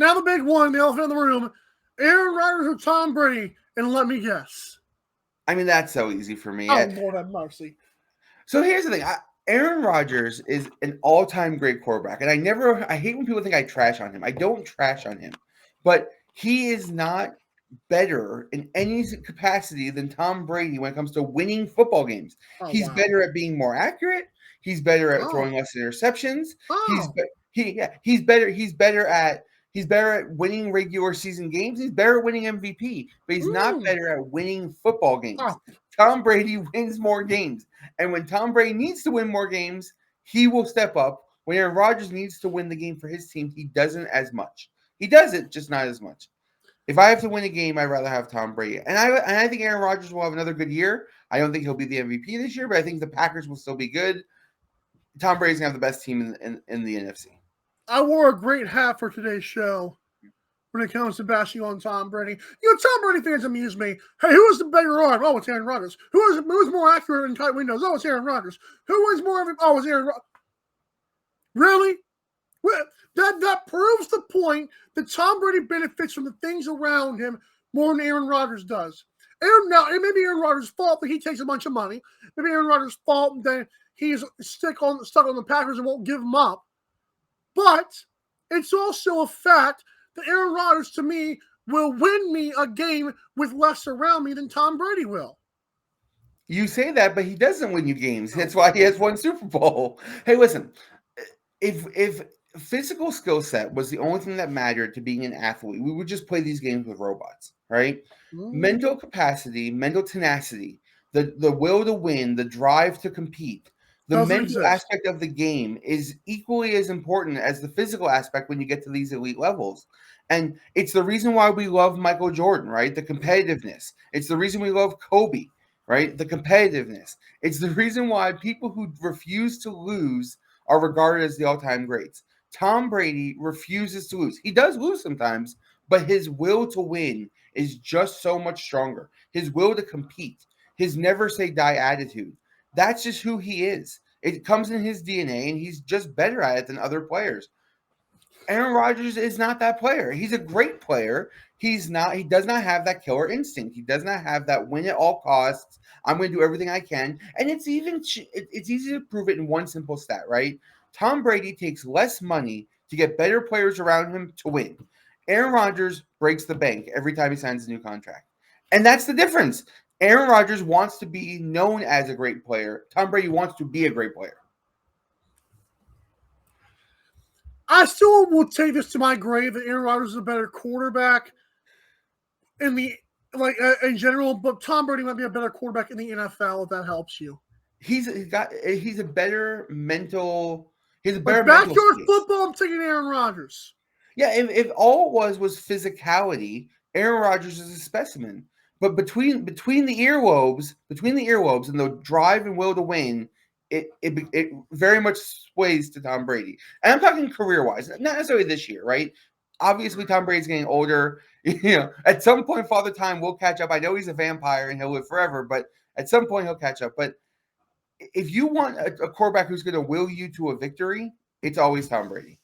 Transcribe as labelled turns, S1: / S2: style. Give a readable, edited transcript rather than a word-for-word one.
S1: Now the big one, the elephant in the room, Aaron Rodgers or Tom Brady, and let me guess.
S2: I mean, that's so easy for me.
S1: Oh, Lord have mercy.
S2: So here's the thing. Aaron Rodgers is an all-time great quarterback. And I hate when people think I trash on him. I don't trash on him. But he is not better in any capacity than Tom Brady when it comes to winning football games.
S1: Oh,
S2: He's
S1: wow.
S2: better at being more accurate. He's better at
S1: Oh.
S2: throwing less interceptions.
S1: Oh.
S2: He's better at winning regular season games. He's better at winning MVP, but he's not better at winning football games.
S1: Oh.
S2: Tom Brady wins more games. And when Tom Brady needs to win more games, he will step up. When Aaron Rodgers needs to win the game for his team, he doesn't as much. He does it, just not as much. If I have to win a game, I'd rather have Tom Brady. And I think Aaron Rodgers will have another good year. I don't think he'll be the MVP this year, but I think the Packers will still be good. Tom Brady's going to have the best team in the NFC.
S1: I wore a great hat for today's show when it comes to bashing on Tom Brady. Tom Brady fans amuse me. Hey, who is the bigger arm? Oh, it's Aaron Rodgers. Who's more accurate in tight windows? Oh, it's Aaron Rodgers. Who wins more? Oh, it's Aaron Rodgers. Really? That proves the point that Tom Brady benefits from the things around him more than Aaron Rodgers does. Now, it may be Aaron Rodgers' fault that he takes a bunch of money. Maybe Aaron Rodgers' fault that he's stuck on the Packers and won't give them up. But it's also a fact that Aaron Rodgers, to me, will win me a game with less around me than Tom Brady will.
S2: You say that, but he doesn't win you games. That's why he has one Super Bowl. Hey, listen, if physical skill set was the only thing that mattered to being an athlete, we would just play these games with robots, right? Mental capacity, mental tenacity, the will to win, the drive to compete, the mental aspect of the game is equally as important as the physical aspect when you get to these elite levels. And it's the reason why we love Michael Jordan, right? The competitiveness. It's the reason we love Kobe, right? The competitiveness. It's the reason why people who refuse to lose are regarded as the all-time greats. Tom Brady refuses to lose. He does lose sometimes, but his will to win is just so much stronger. His will to compete, his never say die attitude. That's just who he is. It comes in his DNA, and he's just better at it than other players. Aaron Rodgers is not that player. He's a great player. He does not have that killer instinct. He does not have that win at all costs. I'm going to do everything I can. And it's easy to prove it in one simple stat, right? Tom Brady takes less money to get better players around him to win. Aaron Rodgers breaks the bank every time he signs a new contract. And that's the difference. Aaron Rodgers wants to be known as a great player. Tom Brady wants to be a great player.
S1: I still will take this to my grave that Aaron Rodgers is a better quarterback in general, but Tom Brady might be a better quarterback in the NFL if that helps you.
S2: He's a better mental. He's a better
S1: backyard
S2: mental
S1: football. I'm taking Aaron Rodgers.
S2: Yeah, if all it was physicality, Aaron Rodgers is a specimen. But between the earlobes, and the drive and will to win, it very much sways to Tom Brady. And I'm talking career wise, not necessarily this year, right? Obviously, Tom Brady's getting older. At some point, Father Time will catch up. I know he's a vampire and he'll live forever, but at some point he'll catch up. But if you want a quarterback who's going to will you to a victory, it's always Tom Brady.